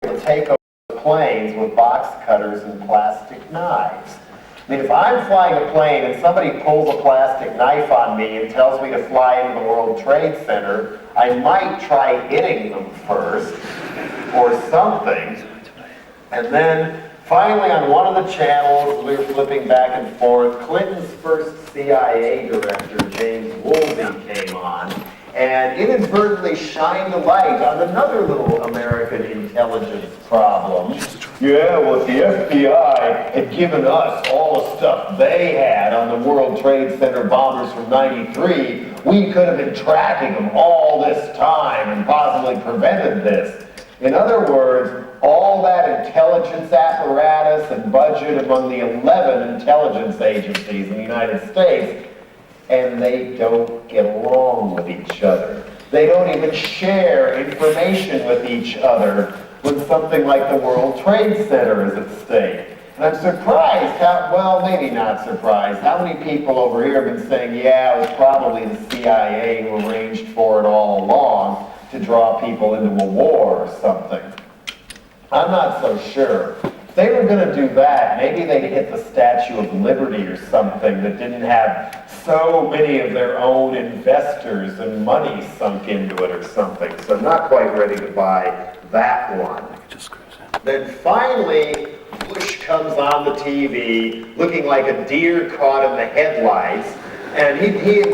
to take over planes with box cutters and plastic knives. I mean, if I'm flying a plane and somebody pulls a plastic knife on me and tells me to fly into the World Trade Center, I might try hitting them first or something. And then finally on one of the channels, we were flipping back and forth, Clinton's first CIA director, James Woolsey, came on and inadvertently shined a light on another little American intelligence problem. Yeah, well, if the FBI had given us all the stuff they had on the World Trade Center bombers from '93, we could have been tracking them all this time and possibly prevented this. In other words, all that intelligence apparatus and budget among the 11 intelligence agencies in the United States, and they don't get along with each other. They don't even share information with each other when something like the World Trade Center is at stake. And I'm surprised how, well, maybe not surprised, how many people over here have been saying, yeah, it was probably the CIA who arranged for it all along to draw people into a war or something. I'm not so sure. If they were going to do that, maybe they'd hit the Statue of Liberty or something that didn't have so many of their own investors and money sunk into it or something. So I'm not quite ready to buy that one. Then finally, Bush comes on the TV looking like a deer caught in the headlights. And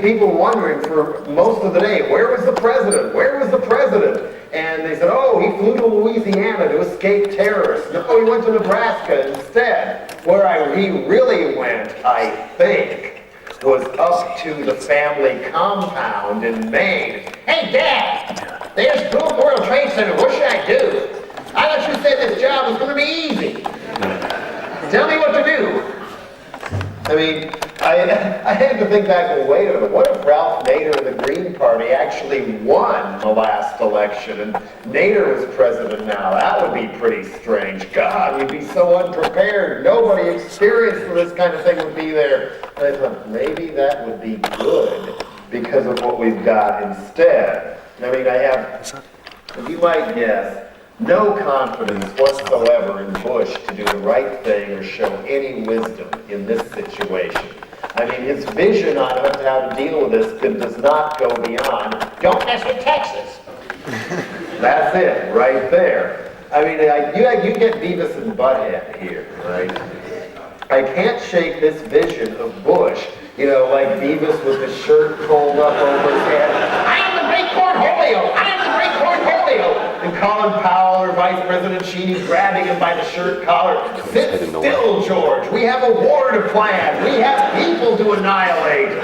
people wondering for most of the day, where was the president? Where was the president? And they said, oh, he flew to Louisiana to escape terrorists. No, he went to Nebraska instead. Where he really went, I think, was up to the family compound in Maine. Hey, Dad, they just blew up the World Trade Center. What should I do? I thought you said this job was going to be easy. Tell me what to do. I mean, I had to think back, well, wait a minute, what if Ralph Nader of the Green Party actually won the last election and Nader was president now? That would be pretty strange. God, we'd be so unprepared. Nobody experienced for this kind of thing would be there. And I thought, maybe that would be good because of what we've got instead. I mean, I have, as you might guess, no confidence whatsoever in Bush to do the right thing or show any wisdom in this situation. I mean, his vision on how to deal with this does not go beyond, don't mess with Texas. That's it, right there. I mean, you get Beavis and Butthead here, right? I can't shake this vision of Bush, you know, like Beavis with the shirt pulled up over his head. I am the great cornholio! I am the great cornholio! And Colin Powell or Vice President Cheney grabbing him by the shirt collar. Sit still, George. We have a war to plan. We have people to annihilate.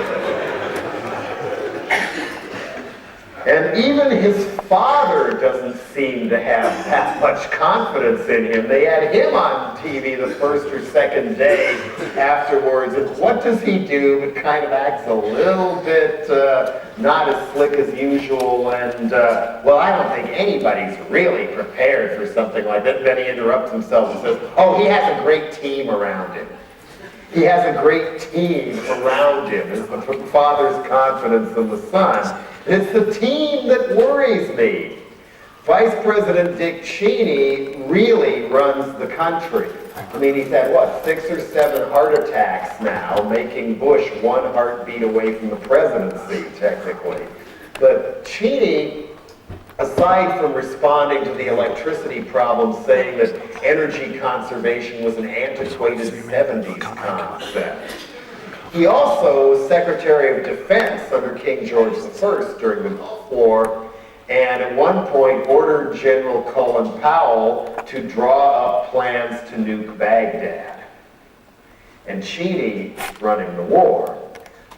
And even his father doesn't seem to have that much confidence in him. They had him on TV the first or second day afterwards, and what does he do but kind of acts a little bit not as slick as usual, and well, I don't think anybody's really prepared for something like that. Then he interrupts himself and says, oh, he has a great team around him. He has a great team around him. It's the father's confidence in the son. It's the team that worries me. Vice President Dick Cheney really runs the country. I mean, he's had, what, 6 or 7 heart attacks now, making Bush one heartbeat away from the presidency, technically. But Cheney, aside from responding to the electricity problem, saying that energy conservation was an antiquated 70s concept, he also was Secretary of Defense under King George I during the Gulf War, and at one point ordered General Colin Powell to draw up plans to nuke Baghdad. And Cheney running the war.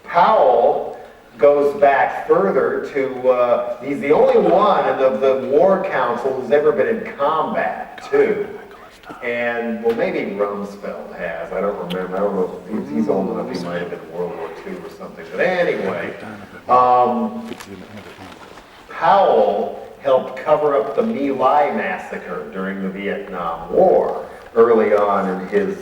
Powell goes back further to, he's the only one of the War Council who's ever been in combat, too. And, well, maybe Rumsfeld has. I don't remember. I don't know if he's old enough. He might have been in World War II or something. But anyway, Powell helped cover up the My Lai massacre during the Vietnam War early on in his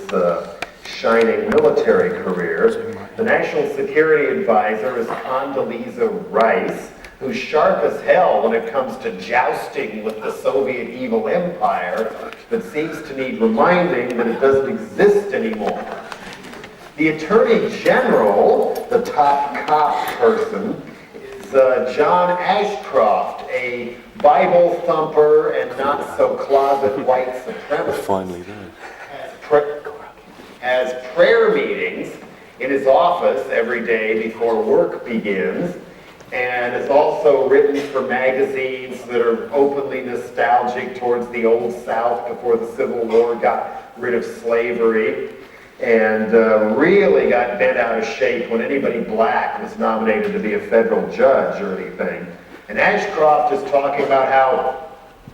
shining military career. The National Security Advisor is Condoleezza Rice, who's sharp as hell when it comes to jousting with the Soviet evil empire, but seems to need reminding that it doesn't exist anymore. The Attorney General, the top cop person, is John Ashcroft, a Bible thumper and not so closet white supremacist. Finally there. Has prayer meetings in his office every day before work begins, and has also written for magazines that are openly nostalgic towards the Old South before the Civil War got rid of slavery, and really got bent out of shape when anybody black was nominated to be a federal judge or anything. And Ashcroft is talking about how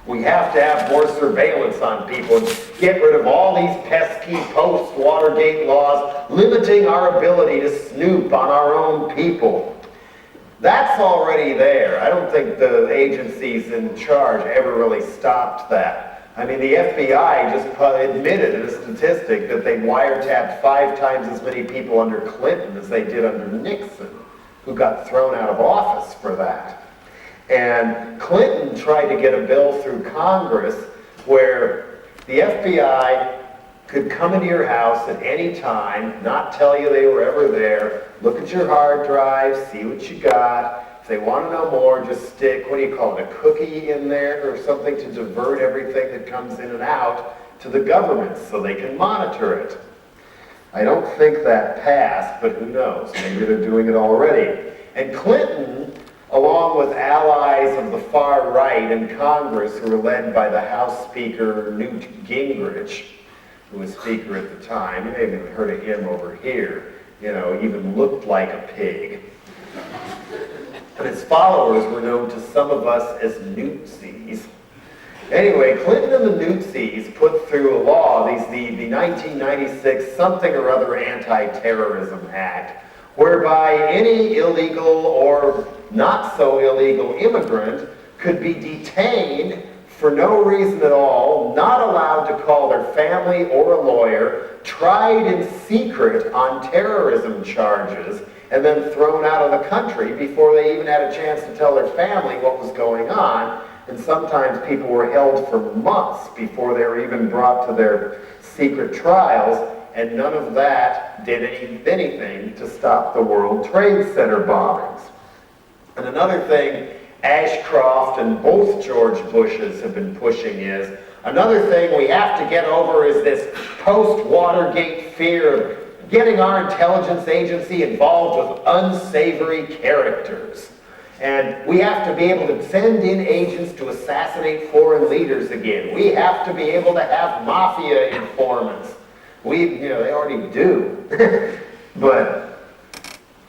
we have to have more surveillance on people and get rid of all these pesky post-Watergate laws limiting our ability to snoop on our own people. That's already there. I don't think the agencies in charge ever really stopped that. I mean, the FBI just admitted in a statistic that they wiretapped 5 times as many people under Clinton as they did under Nixon, who got thrown out of office for that. And Clinton tried to get a bill through Congress where the FBI could come into your house at any time, not tell you they were ever there, look at your hard drive, see what you got. If they want to know more, just stick, what do you call it, a cookie in there or something to divert everything that comes in and out to the government so they can monitor it. I don't think that passed, but who knows? Maybe they're doing it already. And Clinton, along with allies of the far right in Congress who were led by the House Speaker Newt Gingrich, who was Speaker at the time, you may have even heard of him over here, you know, even looked like a pig. And his followers were known to some of us as Newtsies. Anyway, Clinton and the Newtsies put through a law, the 1996 something or other Anti-Terrorism Act, whereby any illegal or not so illegal immigrant could be detained for no reason at all, not allowed to call their family or a lawyer, tried in secret on terrorism charges, and then thrown out of the country before they even had a chance to tell their family what was going on. And sometimes people were held for months before they were even brought to their secret trials, and none of that did anything to stop the World Trade Center bombings. And another thing Ashcroft and both George Bushes have been pushing is, another thing we have to get over is this post-Watergate fear of getting our intelligence agency involved with unsavory characters. And we have to be able to send in agents to assassinate foreign leaders again. We have to be able to have mafia informants. They already do. But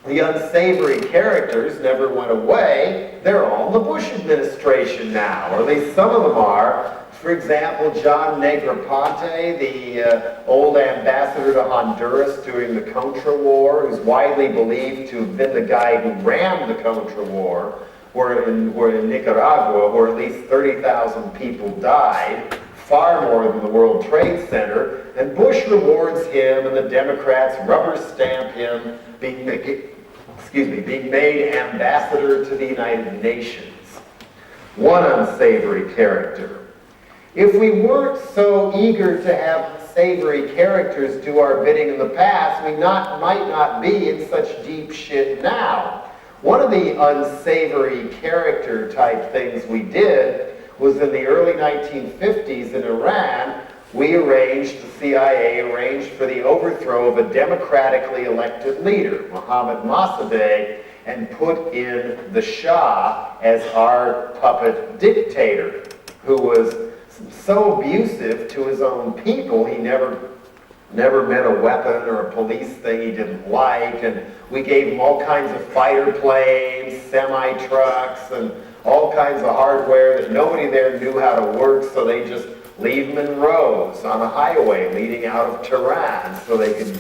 the unsavory characters never went away. They're all in the Bush administration now, or at least some of them are. For example, John Negroponte, the old ambassador to Honduras during the Contra War, who's widely believed to have been the guy who ran the Contra War, where in Nicaragua, where at least 30,000 people died, far more than the World Trade Center, and Bush rewards him, and the Democrats rubber stamp him being made ambassador to the United Nations. One unsavory character. If we weren't so eager to have unsavory characters do our bidding in the past, we might not be in such deep shit now. One of the unsavory character type things we did was in the early 1950s in Iran. The CIA arranged for the overthrow of a democratically elected leader, Mohammad Mossadegh, and put in the Shah as our puppet dictator, who was so abusive to his own people. He never met a weapon or a police thing he didn't like, and we gave him all kinds of fighter planes, semi-trucks, and all kinds of hardware that nobody there knew how to work, so they just leave them in rows on a highway leading out of Tehran so they could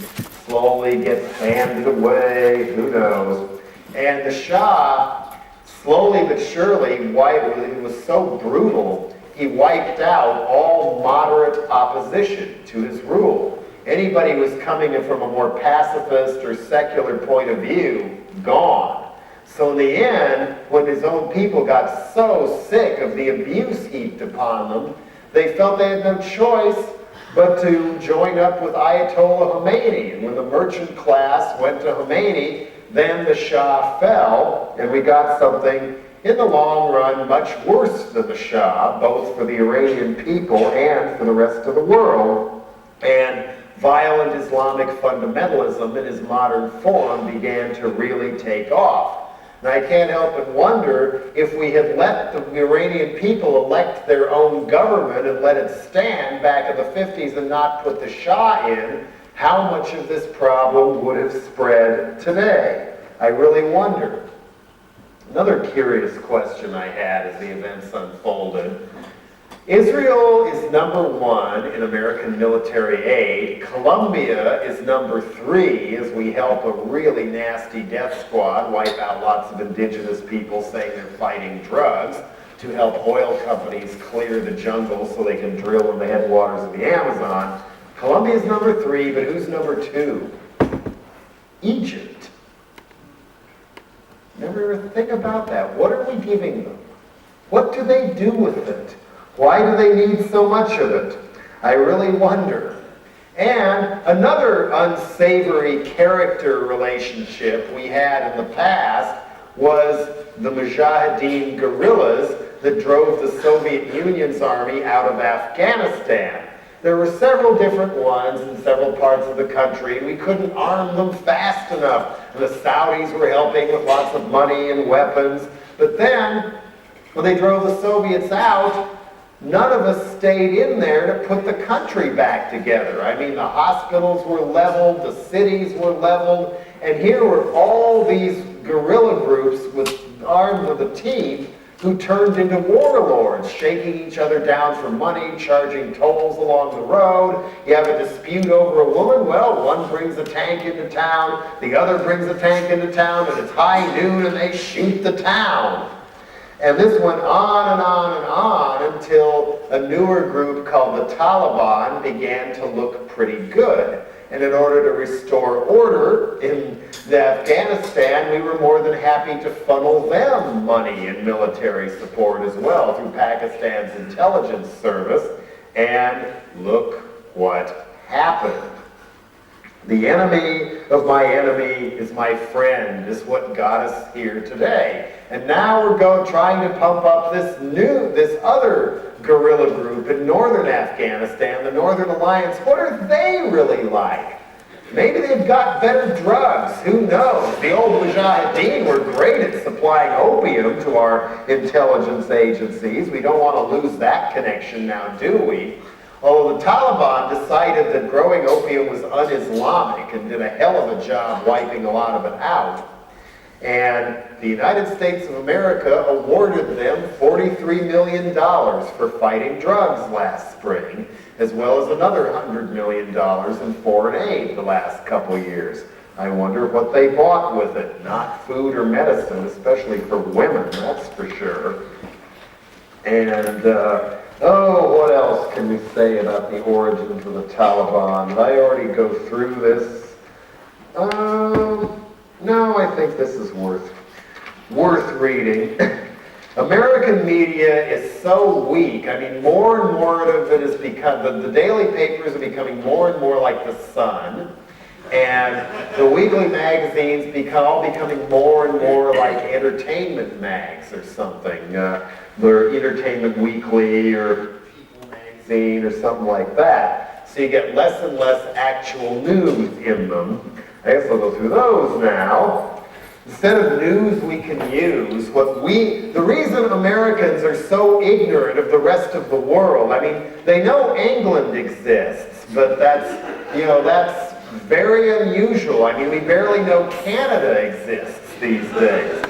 slowly get handed away, who knows. And the Shah, slowly but surely, it was so brutal, he wiped out all moderate opposition to his rule. Anybody who was coming in from a more pacifist or secular point of view, gone. So in the end, when his own people got so sick of the abuse heaped upon them, they felt they had no choice but to join up with Ayatollah Khomeini. And when the merchant class went to Khomeini, then the Shah fell, and we got something, in the long run, much worse than the Shah, both for the Iranian people and for the rest of the world. And violent Islamic fundamentalism in its modern form began to really take off. And I can't help but wonder if we had let the Iranian people elect their own government and let it stand back in the 50s and not put the Shah in, how much of this problem would have spread today? I really wonder. Another curious question I had as the events unfolded. Israel is #1 in American military aid. Colombia is #3 as we help a really nasty death squad wipe out lots of indigenous people saying they're fighting drugs to help oil companies clear the jungle so they can drill in the headwaters of the Amazon. Colombia is #3, but who's #2? Egypt. Never ever think about that. What are we giving them? What do they do with it? Why do they need so much of it? I really wonder. And another unsavory character relationship we had in the past was the Mujahideen guerrillas that drove the Soviet Union's army out of Afghanistan. There were several different ones in several parts of the country, and we couldn't arm them fast enough. And the Saudis were helping with lots of money and weapons. But then, when they drove the Soviets out, none of us stayed in there to put the country back together. I mean, the hospitals were leveled, the cities were leveled, and here were all these guerrilla groups with armed to the teeth who turned into warlords, shaking each other down for money, charging tolls along the road. You have a dispute over a woman, well, one brings a tank into town, the other brings a tank into town, and it's high noon and they shoot the town. And this went on and on and on until a newer group called the Taliban began to look pretty good. And in order to restore order in Afghanistan, we were more than happy to funnel them money and military support as well through Pakistan's intelligence service. And look what happened. The enemy of my enemy is my friend is what got us here today. And now we're trying to pump up this other guerrilla group in northern Afghanistan, the Northern Alliance. What are they really like? Maybe they've got better drugs. Who knows? The old Mujahideen were great at supplying opium to our intelligence agencies. We don't want to lose that connection now, do we? Although the Taliban decided that growing opium was un-Islamic and did a hell of a job wiping a lot of it out. And the United States of America awarded them $43 million for fighting drugs last spring, as well as another $100 million in foreign aid the last couple years. I wonder what they bought with it. Not food or medicine, especially for women, that's for sure. And, what else can we say about the origins of the Taliban? Did I already go through this? No, I think this is worth reading. American media is so weak. I mean, more and more of it has become, the daily papers are becoming more and more like The Sun, and the weekly magazines becoming more and more like entertainment mags or something. They're Entertainment Weekly or People Magazine or something like that. So you get less and less actual news in them. I guess I'll go through those now. Instead of news we can use, the reason Americans are so ignorant of the rest of the world, I mean, they know England exists, but that's very unusual. I mean, we barely know Canada exists these days.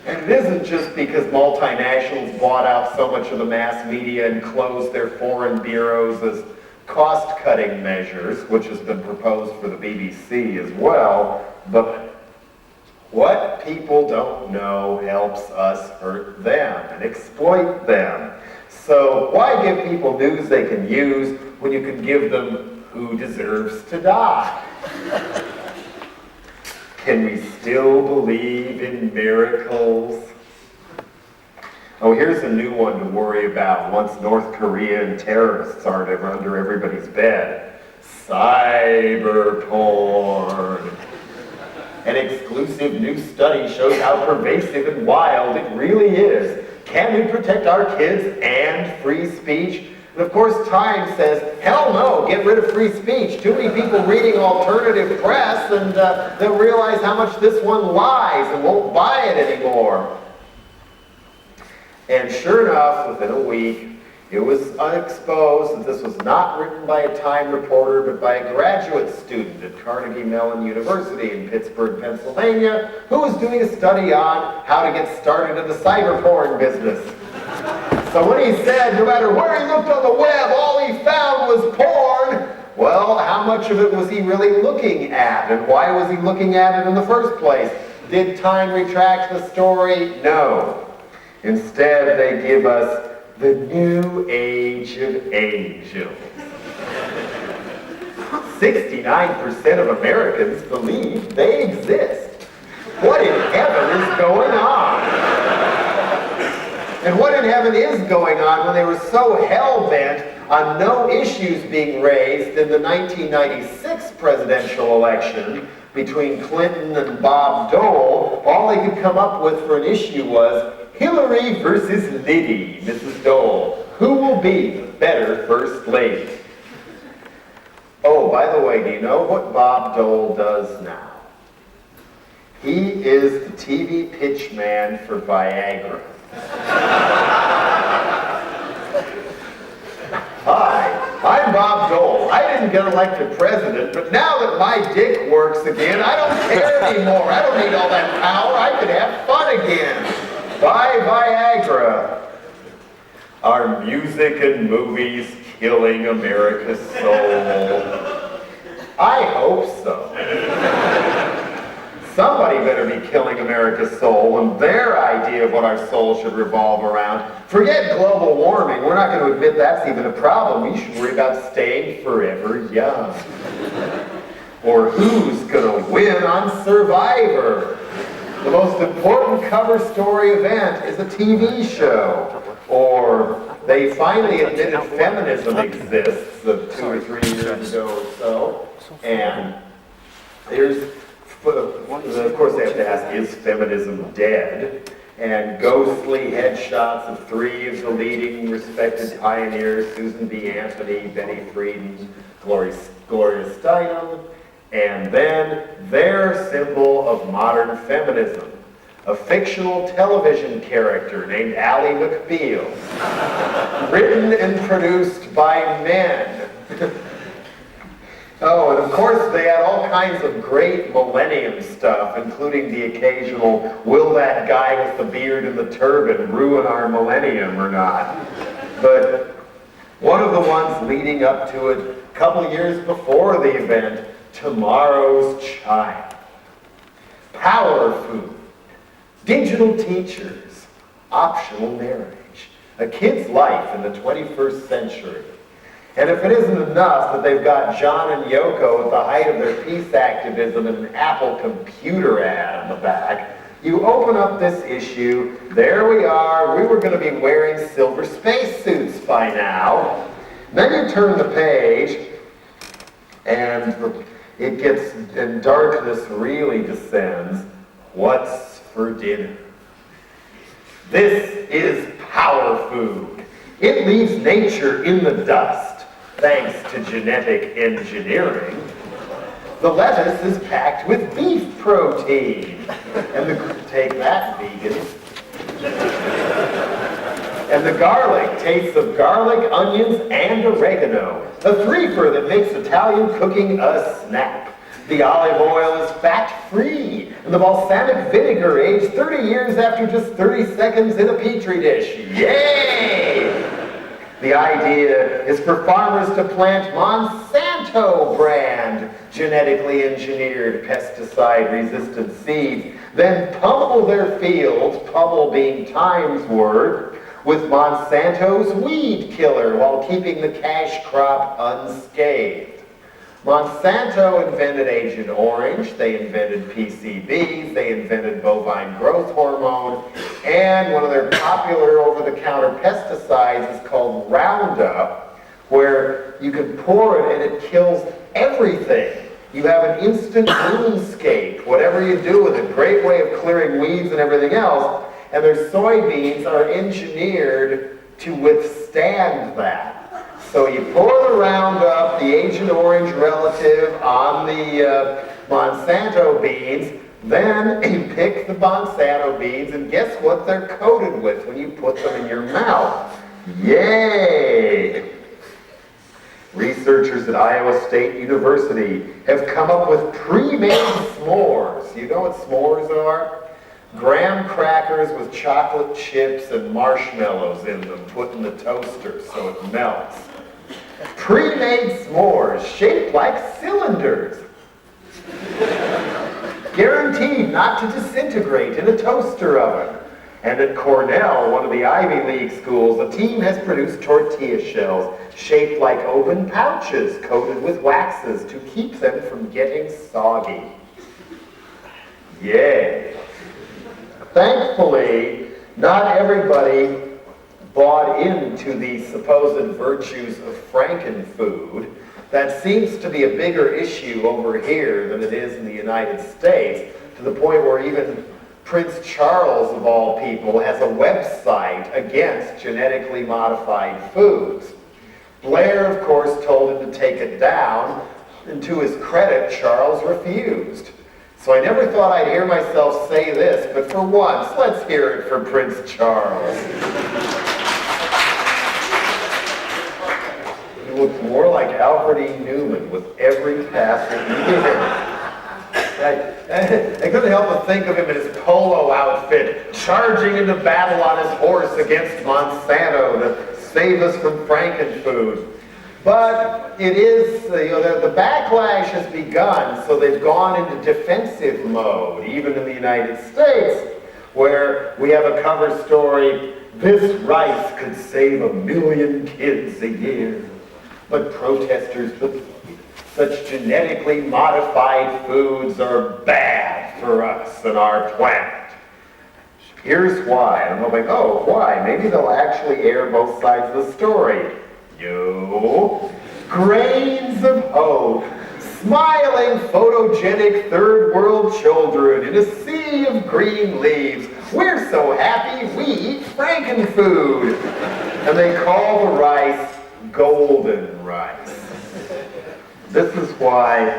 And it isn't just because multinationals bought out so much of the mass media and closed their foreign bureaus as cost-cutting measures, which has been proposed for the BBC as well, but what people don't know helps us hurt them and exploit them. So why give people news they can use when you can give them who deserves to die? Can we still believe in miracles? Oh, here's a new one to worry about once North Korea and terrorists aren't ever under everybody's bed. Cyber porn. An exclusive new study shows how pervasive and wild it really is. Can we protect our kids and free speech? And of course, Time says, hell no, get rid of free speech. Too many people reading alternative press, and they'll realize how much this one lies and won't buy it anymore. And sure enough, within a week, it was exposed that this was not written by a Time reporter, but by a graduate student at Carnegie Mellon University in Pittsburgh, Pennsylvania, who was doing a study on how to get started in the cyber porn business. So when he said, no matter where he looked on the web, all he found was porn, well, how much of it was he really looking at? And why was he looking at it in the first place? Did Time retract the story? No. Instead, they give us the new age of angels. 69% of Americans believe they exist. What in heaven is going on? And what in heaven is going on when they were so hell-bent on no issues being raised in the 1996 presidential election between Clinton and Bob Dole? All they could come up with for an issue was Hillary versus Liddy, Mrs. Dole. Who will be the better First Lady? Oh, by the way, do you know what Bob Dole does now? He is the TV pitch man for Viagra. Hi, I'm Bob Dole. I didn't get elected president, but now that my dick works again, I don't care anymore. I don't need all that power. I can have fun again. Buy Viagra. Are music and movies killing America's soul? I hope so. Somebody better be killing America's soul when their idea of what our soul should revolve around. Forget global warming. We're not going to admit that's even a problem. We should worry about staying forever young. Or who's going to win on Survivor? The most important cover story event is a TV show. Or they finally admitted feminism exists 2 or 3 years ago or so. And there's, of course they have to ask, is feminism dead? And ghostly headshots of 3 of the leading respected pioneers, Susan B. Anthony, Betty Friedan, Gloria Steinem, and then their symbol of modern feminism, a fictional television character named Ally McBeal, written and produced by men. Oh, and of course they had all kinds of great millennium stuff, including the occasional, will that guy with the beard and the turban ruin our millennium or not? But one of the ones leading up to it, a couple of years before the event, tomorrow's child, power food, digital teachers, optional marriage, a kid's life in the 21st century. And if it isn't enough that they've got John and Yoko at the height of their peace activism and an Apple computer ad on the back, you open up this issue, there we are, we were going to be wearing silver spacesuits by now. Then you turn the page, and it gets, and darkness really descends. What's for dinner? This is power food. It leaves nature in the dust, thanks to genetic engineering. The lettuce is packed with beef protein. And take that, vegans. And the garlic tastes of garlic, onions, and oregano. A threefer that makes Italian cooking a snap. The olive oil is fat-free, and the balsamic vinegar aged 30 years after just 30 seconds in a petri dish. Yay! The idea is for farmers to plant Monsanto brand genetically engineered pesticide-resistant seeds, then pummel their fields, pummel being Time's word, with Monsanto's weed killer while keeping the cash crop unscathed. Monsanto invented Agent Orange, they invented PCBs, they invented bovine growth hormone, and one of their popular over-the-counter pesticides is called Roundup, where you can pour it and it kills everything. You have an instant moonscape, whatever you do with it, great way of clearing weeds and everything else, and their soybeans are engineered to withstand that. So you pour the Roundup, the Agent Orange relative, on the Monsanto beans, then you pick the Monsanto beans, and guess what they're coated with when you put them in your mouth? Yay! Researchers at Iowa State University have come up with pre-made s'mores. You know what s'mores are? Graham crackers with chocolate chips and marshmallows in them, put in the toaster so it melts. Pre-made s'mores shaped like cylinders. Guaranteed not to disintegrate in a toaster oven. And at Cornell, one of the Ivy League schools, a team has produced tortilla shells shaped like open pouches coated with waxes to keep them from getting soggy. Yay! Thankfully, not everybody bought into the supposed virtues of Frankenfood. That seems to be a bigger issue over here than it is in the United States, to the point where even Prince Charles, of all people, has a website against genetically modified foods. Blair, of course, told him to take it down, and to his credit, Charles refused. So I never thought I'd hear myself say this, but for once, let's hear it for Prince Charles. He looks more like Alfred E. Newman with every passing year. I couldn't help but think of him in his polo outfit, charging into battle on his horse against Monsanto to save us from Frankenfood. But it is, the backlash has begun, so they've gone into defensive mode, even in the United States, where we have a cover story, "This rice could save 1 million kids a year." But protesters believe such genetically modified foods are bad for us and our planet. Here's why. And I'm like, oh, why? Maybe they'll actually air both sides of the story. No. Grains of hope. Smiling, photogenic third world children in a sea of green leaves. We're so happy we eat Frankenfood. And they call the rice golden rice. This is why,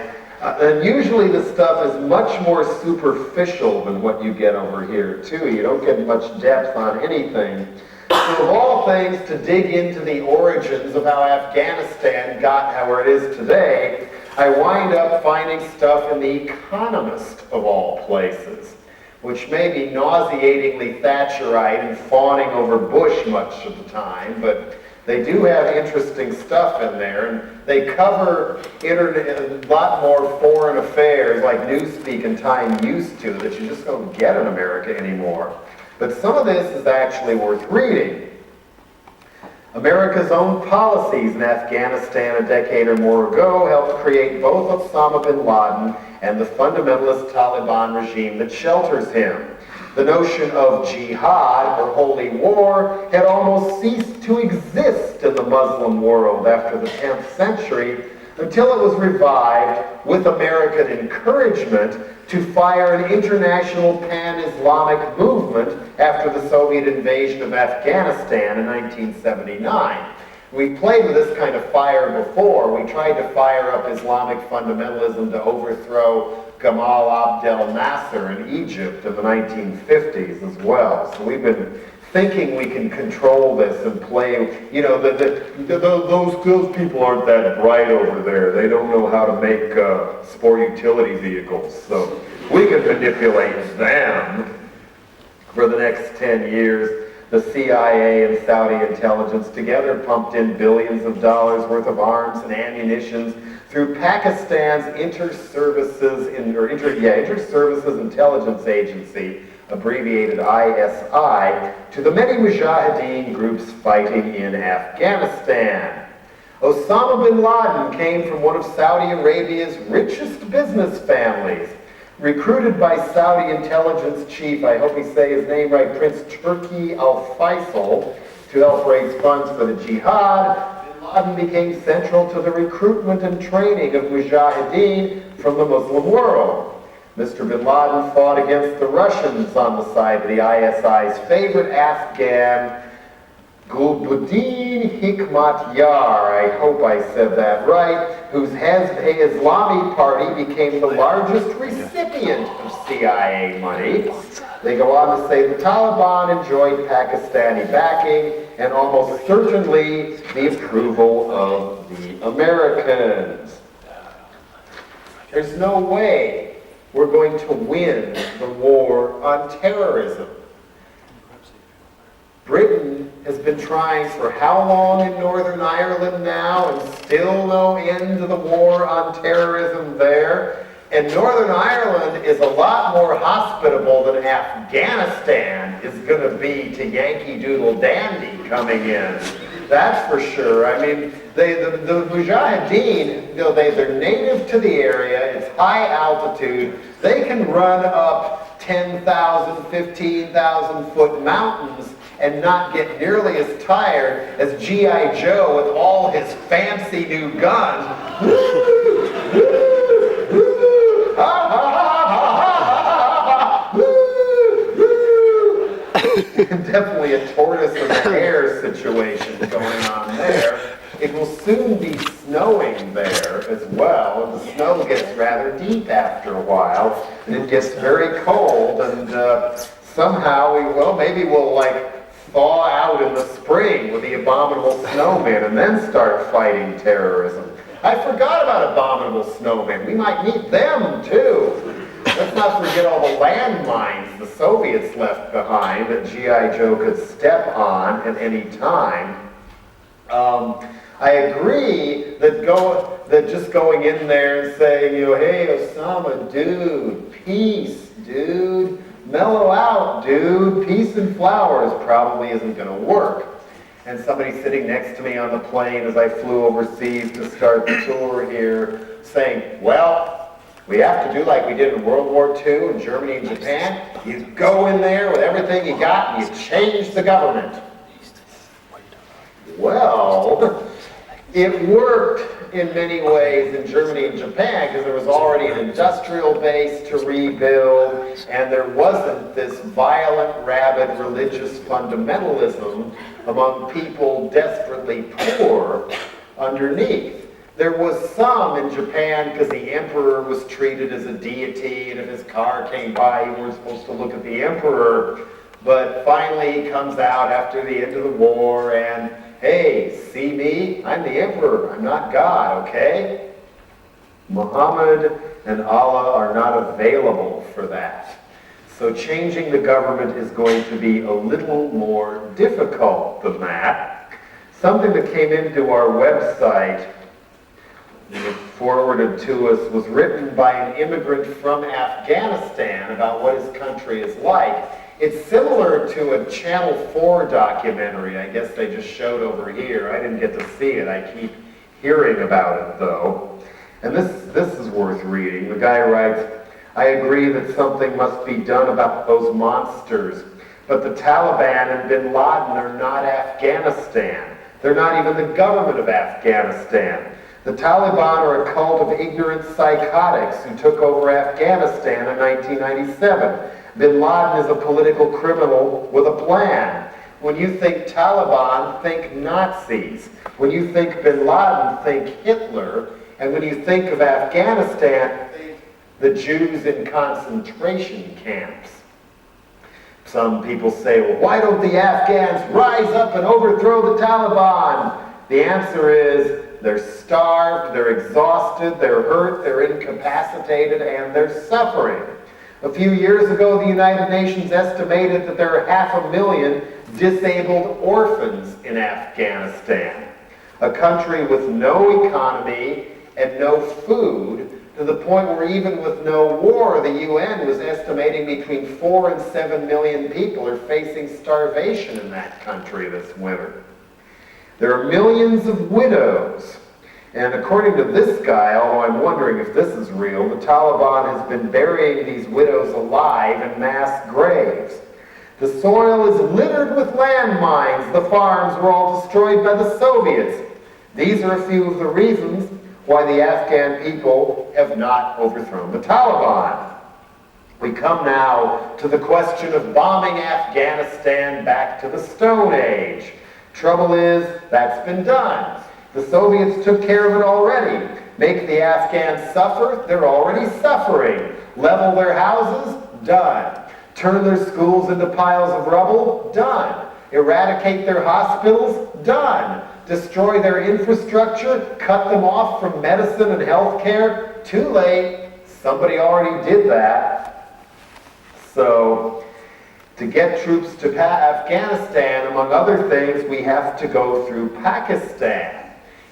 and usually the stuff is much more superficial than what you get over here too. You don't get much depth on anything. So of all things, to dig into the origins of how Afghanistan got where it is today, I wind up finding stuff in The Economist of all places, which may be nauseatingly Thatcherite and fawning over Bush much of the time, but they do have interesting stuff in there, and they cover a lot more foreign affairs like Newspeak and Time used to that you just don't get in America anymore. But some of this is actually worth reading. America's own policies in Afghanistan a decade or more ago helped create both Osama bin Laden and the fundamentalist Taliban regime that shelters him. The notion of jihad, or holy war, had almost ceased to exist in the Muslim world after the 10th century, until it was revived with American encouragement to fire an international pan-Islamic movement after the Soviet invasion of Afghanistan in 1979. We played with this kind of fire before. We tried to fire up Islamic fundamentalism to overthrow Gamal Abdel Nasser in Egypt in the 1950s as well. So we've been thinking we can control this and play, those people aren't that bright over there. They don't know how to make sport utility vehicles. So we can manipulate them. For the next 10 years, the CIA and Saudi intelligence together pumped in billions of dollars worth of arms and ammunition through Pakistan's Inter-Services Intelligence Agency, abbreviated ISI, to the many mujahideen groups fighting in Afghanistan. Osama bin Laden came from one of Saudi Arabia's richest business families. Recruited by Saudi intelligence chief, I hope he say his name right, Prince Turki al-Faisal, to help raise funds for the jihad, bin Laden became central to the recruitment and training of mujahideen from the Muslim world. Mr. bin Laden fought against the Russians on the side of the ISI's favorite Afghan, Gulbuddin Hikmatyar, I hope I said that right, whose Islami party became the largest recipient of CIA money. They go on to say the Taliban enjoyed Pakistani backing and almost certainly the approval of the Americans. There's no way we're going to win the war on terrorism. Britain has been trying for how long in Northern Ireland now, and still no end to the war on terrorism there. And Northern Ireland is a lot more hospitable than Afghanistan is going to be to Yankee Doodle Dandy coming in. That's for sure. I mean, the Mujahideen, they're native to the area. It's high altitude. They can run up 10,000, 15,000 foot mountains and not get nearly as tired as G.I. Joe with all his fancy new guns. Definitely a tortoise and a hare situation going on there. It will soon be snowing there as well, and the snow gets rather deep after a while, and it gets very cold, and somehow maybe we'll thaw out in the spring with the abominable snowmen and then start fighting terrorism. I forgot about abominable snowmen. We might meet them too. Let's not forget all the landmines the Soviets left behind that G.I. Joe could step on at any time. I agree that just going in there and saying, hey, Osama, dude, peace, dude, mellow out, dude, peace and flowers probably isn't going to work. And somebody sitting next to me on the plane as I flew overseas to start the tour here saying, well, we have to do like we did in World War II in Germany and Japan. You go in there with everything you got and you change the government. Well, it worked in many ways in Germany and Japan because there was already an industrial base to rebuild and there wasn't this violent, rabid religious fundamentalism among people desperately poor underneath. There was some in Japan because the emperor was treated as a deity, and if his car came by, you weren't supposed to look at the emperor. But finally he comes out after the end of the war and, hey, see me? I'm the emperor. I'm not God, okay? Muhammad and Allah are not available for that. So changing the government is going to be a little more difficult than that. Something that came into our website forwarded to us was written by an immigrant from Afghanistan about what his country is like. It's similar to a Channel 4 documentary, I guess they just showed over here. I didn't get to see it. I keep hearing about it, though. And this is worth reading. The guy writes, I agree that something must be done about those monsters, but the Taliban and bin Laden are not Afghanistan. They're not even the government of Afghanistan. The Taliban are a cult of ignorant psychotics who took over Afghanistan in 1997. Bin Laden is a political criminal with a plan. When you think Taliban, think Nazis. When you think bin Laden, think Hitler. And when you think of Afghanistan, think the Jews in concentration camps. Some people say, well, why don't the Afghans rise up and overthrow the Taliban? The answer is, they're starved, they're exhausted, they're hurt, they're incapacitated, and they're suffering. A few years ago, the United Nations estimated that there are 500,000 disabled orphans in Afghanistan, a country with no economy and no food, to the point where even with no war, the UN was estimating between 4 and 7 million people are facing starvation in that country this winter. There are millions of widows. And according to this guy, although I'm wondering if this is real, the Taliban has been burying these widows alive in mass graves. The soil is littered with landmines. The farms were all destroyed by the Soviets. These are a few of the reasons why the Afghan people have not overthrown the Taliban. We come now to the question of bombing Afghanistan back to the Stone Age. Trouble is, that's been done. The Soviets took care of it already. Make the Afghans suffer, they're already suffering. Level their houses, done. Turn their schools into piles of rubble, done. Eradicate their hospitals, done. Destroy their infrastructure, cut them off from medicine and health care, too late. Somebody already did that. So, to get troops to Afghanistan, among other things, we have to go through Pakistan.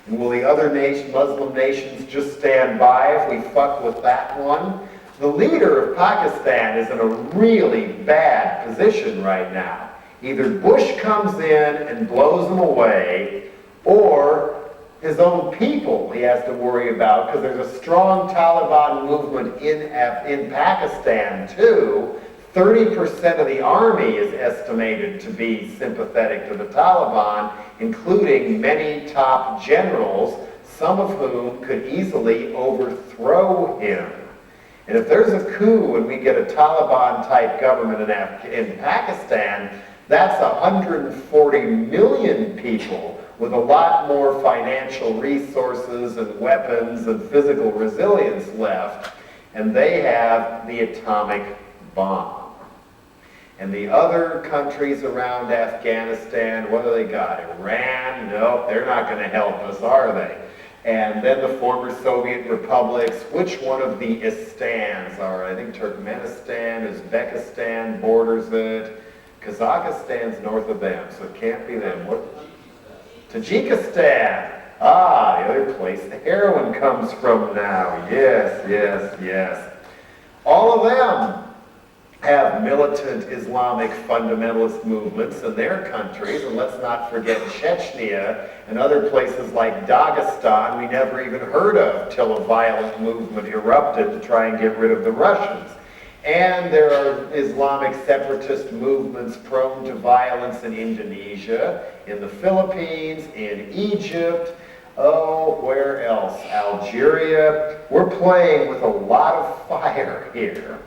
And will the other Muslim nations just stand by if we fuck with that one? The leader of Pakistan is in a really bad position right now. Either Bush comes in and blows them away, or his own people he has to worry about, because there's a strong Taliban movement in Pakistan too. 30% of the army is estimated to be sympathetic to the Taliban, including many top generals, some of whom could easily overthrow him. And if there's a coup and we get a Taliban-type government in Pakistan, that's 140 million people with a lot more financial resources and weapons and physical resilience left, and they have the atomic bomb. And the other countries around Afghanistan, what do they got? Iran? Nope, they're not going to help us, are they? And then the former Soviet republics, which one of the Istans are? I think Turkmenistan, Uzbekistan borders it. Kazakhstan's north of them, so it can't be them. What? Tajikistan. Ah, the other place the heroin comes from now. Yes, yes, yes. All of them have militant Islamic fundamentalist movements in their countries, and let's not forget Chechnya and other places like Dagestan we never even heard of till a violent movement erupted to try and get rid of the Russians. And there are Islamic separatist movements prone to violence in Indonesia, in the Philippines, in Egypt, oh, where else? Algeria. We're playing with a lot of fire here.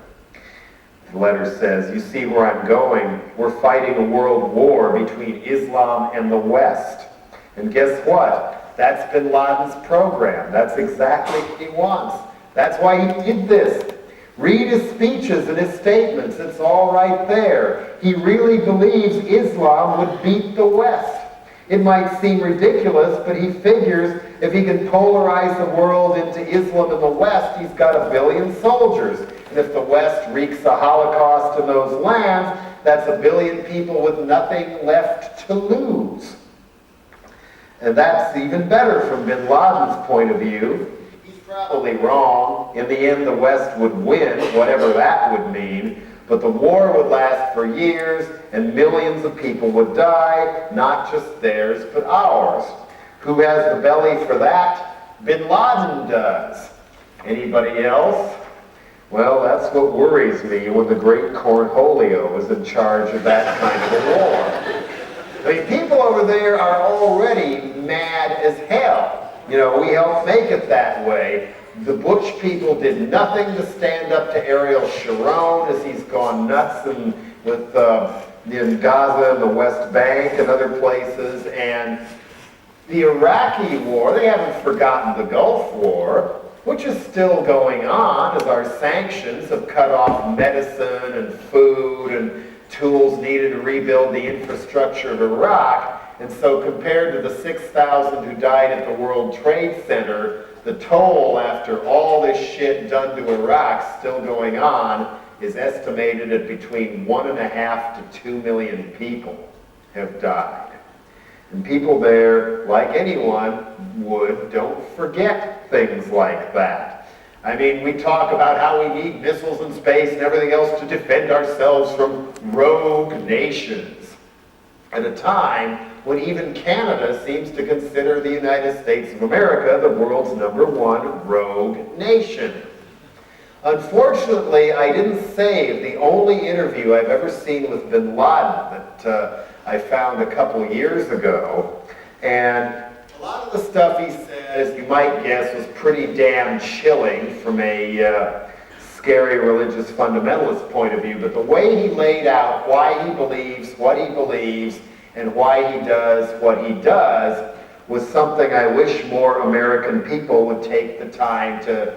The letter says, you see where I'm going. We're fighting a world war between Islam and the West. And guess what? That's bin Laden's program. That's exactly what he wants. That's why he did this. Read his speeches and his statements. It's all right there. He really believes Islam would beat the West. It might seem ridiculous, but he figures if he can polarize the world into Islam and the West, he's got 1 billion soldiers. And if the West wreaks a Holocaust in those lands, that's 1 billion people with nothing left to lose. And that's even better from bin Laden's point of view. He's probably wrong. In the end, the West would win, whatever that would mean. But the war would last for years, and millions of people would die, not just theirs, but ours. Who has the belly for that? Bin Laden does. Anybody else? Well, that's what worries me when the great Cornholio is in charge of that kind of a war. I mean, people over there are already mad as hell. You know, we helped make it that way. The Bush people did nothing to stand up to Ariel Sharon as he's gone nuts in Gaza and the West Bank and other places. And the Iraqi war, they haven't forgotten the Gulf War, which is still going on as our sanctions have cut off medicine and food and tools needed to rebuild the infrastructure of Iraq. And so compared to the 6,000 who died at the World Trade Center, the toll after all this shit done to Iraq still going on is estimated at between 1.5 to 2 million people have died. And people there, like anyone would, don't forget things like that. I mean, we talk about how we need missiles in space and everything else to defend ourselves from rogue nations. at a time when even Canada seems to consider the United States of America the world's #1 rogue nation. Unfortunately, I didn't save the only interview I've ever seen with bin Laden that I found a couple years ago. And a lot of the stuff he said, as you might guess, was pretty damn chilling from a scary religious fundamentalist point of view. But the way he laid out why he believes what he believes and why he does what he does was something I wish more American people would take the time to,